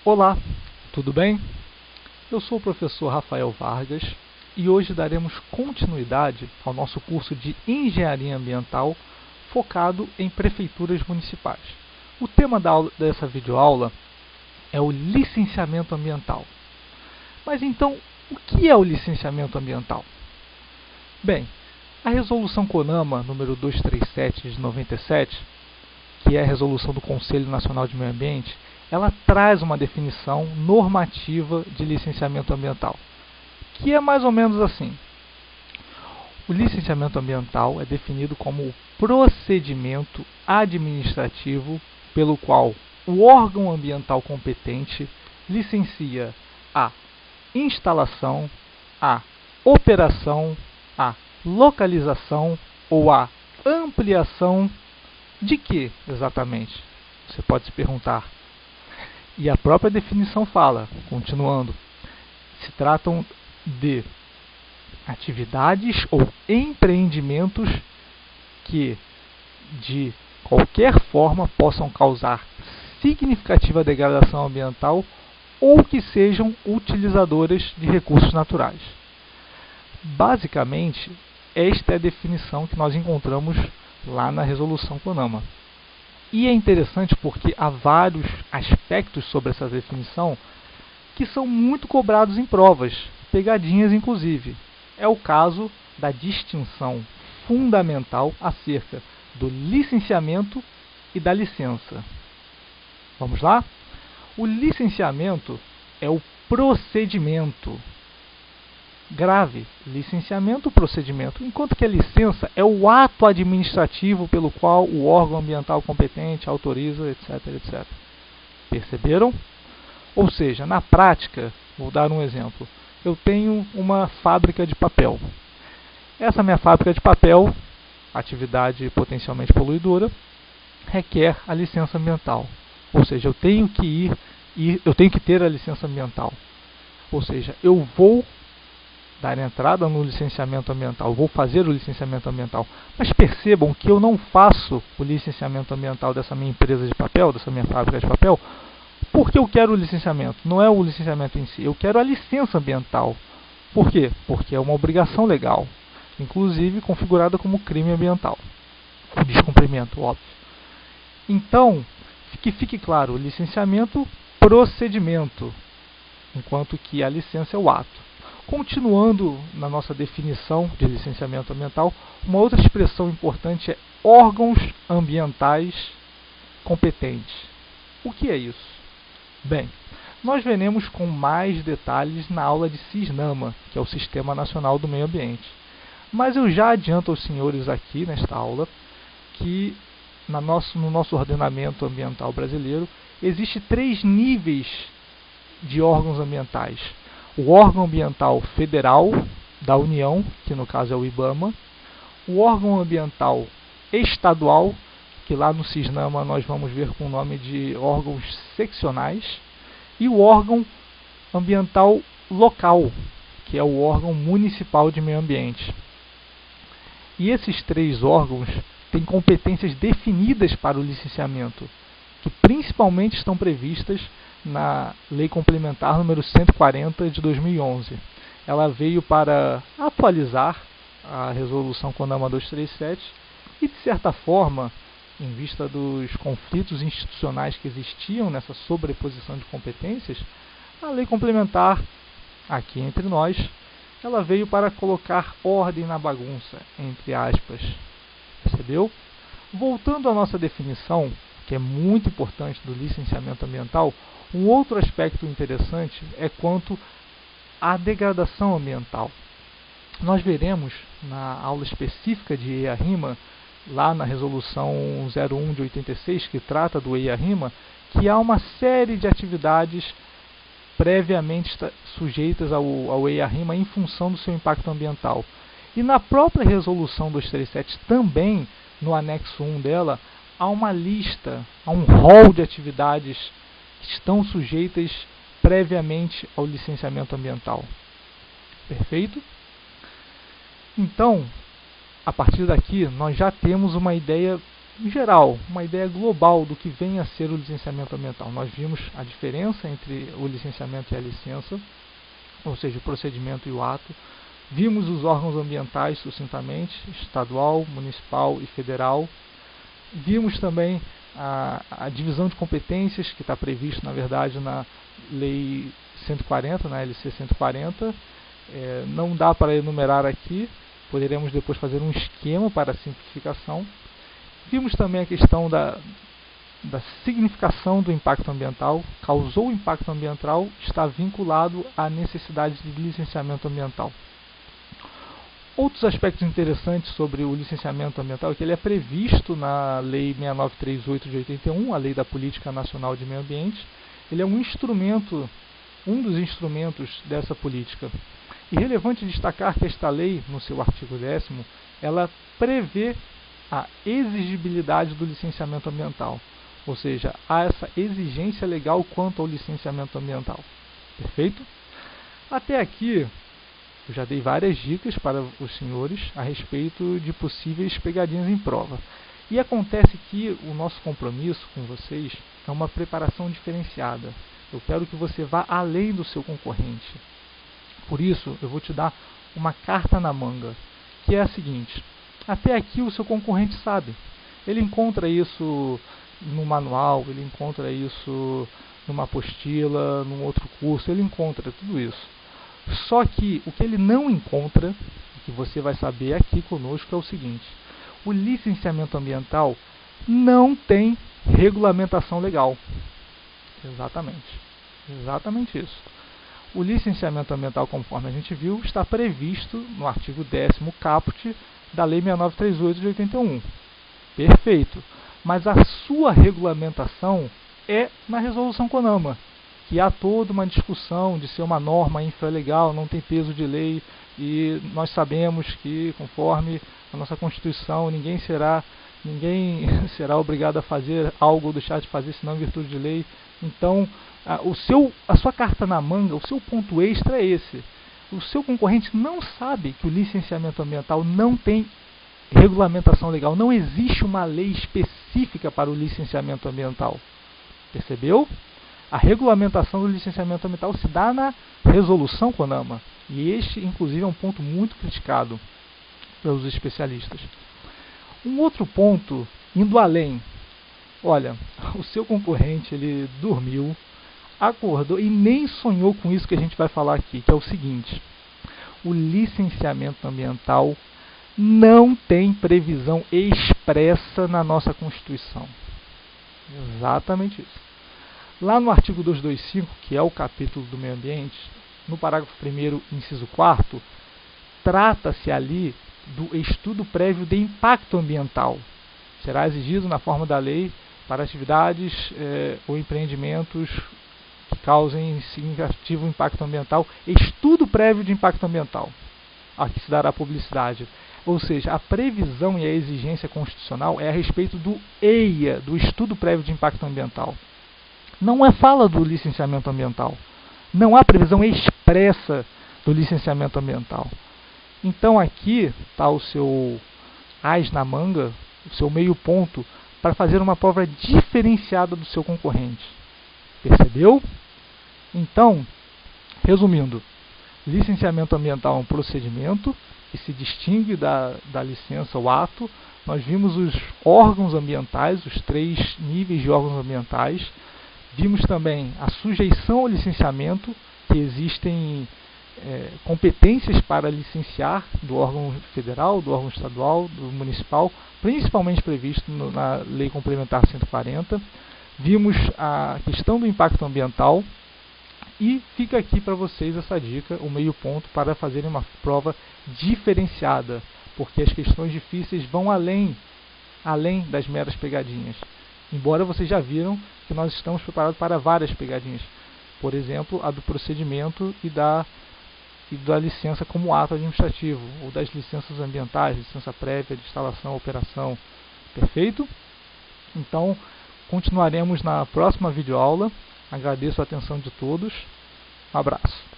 Olá, tudo bem? Eu sou o professor Rafael Vargas e hoje daremos continuidade ao nosso curso de Engenharia Ambiental focado em prefeituras municipais. O tema dessa videoaula é o licenciamento ambiental. Mas então, o que é o licenciamento ambiental? Bem, a Resolução CONAMA número 237 de 97, que é a resolução do Conselho Nacional de Meio Ambiente, ela traz uma definição normativa de licenciamento ambiental, que é mais ou menos assim. O licenciamento ambiental é definido como o procedimento administrativo pelo qual o órgão ambiental competente licencia a instalação, a operação, a localização ou a ampliação de que exatamente? Você pode se perguntar. E a própria definição fala, continuando, se tratam de atividades ou empreendimentos que, de qualquer forma, possam causar significativa degradação ambiental ou que sejam utilizadoras de recursos naturais. Basicamente, esta é a definição que nós encontramos lá na Resolução CONAMA. E é interessante porque há vários aspectos sobre essa definição que são muito cobrados em provas, pegadinhas inclusive. É o caso da distinção fundamental acerca do licenciamento e da licença. Vamos lá? O licenciamento é o procedimento. Grave, licenciamento, procedimento, enquanto que a licença é o ato administrativo pelo qual o órgão ambiental competente autoriza, etc, etc. Perceberam? Ou seja, na prática, vou dar um exemplo. Eu tenho uma fábrica de papel. Essa minha fábrica de papel, atividade potencialmente poluidora, requer a licença ambiental. Ou seja, eu tenho que ter a licença ambiental. Ou seja, eu vou dar entrada no licenciamento ambiental, vou fazer o licenciamento ambiental. Mas percebam que eu não faço o licenciamento ambiental dessa minha empresa de papel, dessa minha fábrica de papel, porque eu quero o licenciamento. Não é o licenciamento em si, eu quero a licença ambiental. Por quê? Porque é uma obrigação legal, inclusive configurada como crime ambiental. O descumprimento, óbvio. Então, que fique claro, o licenciamento, procedimento, enquanto que a licença é o ato. Continuando na nossa definição de licenciamento ambiental, uma outra expressão importante é órgãos ambientais competentes. O que é isso? Bem, nós veremos com mais detalhes na aula de SISNAMA, que é o Sistema Nacional do Meio Ambiente. Mas eu já adianto aos senhores aqui nesta aula que no nosso ordenamento ambiental brasileiro existem 3 níveis de órgãos ambientais. O órgão ambiental federal da União, que no caso é o IBAMA, o órgão ambiental estadual, que lá no SISNAMA nós vamos ver com o nome de órgãos seccionais, e o órgão ambiental local, que é o órgão municipal de meio ambiente. E esses 3 órgãos têm competências definidas para o licenciamento, que principalmente estão previstas na Lei Complementar número 140 de 2011. Ela veio para atualizar a Resolução CONAMA 237 e, de certa forma, em vista dos conflitos institucionais que existiam nessa sobreposição de competências, a Lei Complementar, aqui entre nós, ela veio para colocar ordem na bagunça, entre aspas. Percebeu? Voltando à nossa definição, que é muito importante do licenciamento ambiental, um outro aspecto interessante é quanto à degradação ambiental. Nós veremos na aula específica de EIA-RIMA, lá na Resolução 01 de 86, que trata do EIA-RIMA, que há uma série de atividades previamente sujeitas ao EIA-RIMA em função do seu impacto ambiental. E na própria Resolução 237 também, no anexo 1 dela, há uma lista, há um rol de atividades que estão sujeitas previamente ao licenciamento ambiental. Perfeito? Então, a partir daqui, nós já temos uma ideia em geral, uma ideia global do que vem a ser o licenciamento ambiental. Nós vimos a diferença entre o licenciamento e a licença, ou seja, o procedimento e o ato. Vimos os órgãos ambientais sucintamente, estadual, municipal e federal. Vimos também a divisão de competências que está previsto, na verdade, na Lei 140, na LC 140. Não dá para enumerar aqui, poderemos depois fazer um esquema para a simplificação. Vimos também a questão da significação do impacto ambiental. Causou impacto ambiental, está vinculado à necessidade de licenciamento ambiental. Outros aspectos interessantes sobre o licenciamento ambiental é que ele é previsto na Lei 6938 de 81, a Lei da Política Nacional de Meio Ambiente. Ele é um dos instrumentos dessa política. E relevante destacar que esta lei, no seu artigo 10º, ela prevê a exigibilidade do licenciamento ambiental. Ou seja, há essa exigência legal quanto ao licenciamento ambiental. Perfeito? Até aqui, eu já dei várias dicas para os senhores a respeito de possíveis pegadinhas em prova. E acontece que o nosso compromisso com vocês é uma preparação diferenciada. Eu quero que você vá além do seu concorrente. Por isso, eu vou te dar uma carta na manga, que é a seguinte: até aqui o seu concorrente sabe. Ele encontra isso no manual, ele encontra isso numa apostila, num outro curso, ele encontra tudo isso. Só que o que ele não encontra, que você vai saber aqui conosco, é o seguinte: o licenciamento ambiental não tem regulamentação legal. Exatamente isso. O licenciamento ambiental, conforme a gente viu, está previsto no artigo 10º caput da Lei 6938 de 81. Perfeito. Mas a sua regulamentação é na resolução CONAMA, que há toda uma discussão de ser uma norma infralegal, não tem peso de lei, e nós sabemos que, conforme a nossa Constituição, ninguém será obrigado a fazer algo ou deixar de fazer, senão em virtude de lei. Então, a sua carta na manga, o seu ponto extra é esse. O seu concorrente não sabe que o licenciamento ambiental não tem regulamentação legal. Não existe uma lei específica para o licenciamento ambiental. Percebeu? A regulamentação do licenciamento ambiental se dá na resolução CONAMA. E este, inclusive, é um ponto muito criticado pelos especialistas. Um outro ponto, indo além. Olha, o seu concorrente, ele dormiu, acordou e nem sonhou com isso que a gente vai falar aqui, que é o seguinte: o licenciamento ambiental não tem previsão expressa na nossa Constituição. Exatamente isso. Lá no artigo 225, que é o capítulo do meio ambiente, no parágrafo 1º, inciso 4º, trata-se ali do estudo prévio de impacto ambiental. Será exigido na forma da lei para atividades ou empreendimentos que causem significativo impacto ambiental, estudo prévio de impacto ambiental. Aqui se dará publicidade. Ou seja, a previsão e a exigência constitucional é a respeito do EIA, do estudo prévio de impacto ambiental. Não é fala do licenciamento ambiental. Não há previsão expressa do licenciamento ambiental. Então aqui está o seu as na manga, o seu meio ponto, para fazer uma prova diferenciada do seu concorrente. Percebeu? Então, resumindo, licenciamento ambiental é um procedimento que se distingue da licença ou ato. Nós vimos os órgãos ambientais, os 3 níveis de órgãos ambientais. Vimos também a sujeição ao licenciamento, que existem competências para licenciar do órgão federal, do órgão estadual, do municipal, principalmente previsto na Lei Complementar 140. Vimos a questão do impacto ambiental e fica aqui para vocês essa dica, o meio ponto para fazerem uma prova diferenciada, porque as questões difíceis vão além das meras pegadinhas. Embora vocês já viram que nós estamos preparados para várias pegadinhas. Por exemplo, a do procedimento e da licença como ato administrativo, ou das licenças ambientais, licença prévia de instalação, operação. Perfeito? Então, continuaremos na próxima videoaula. Agradeço a atenção de todos. Um abraço.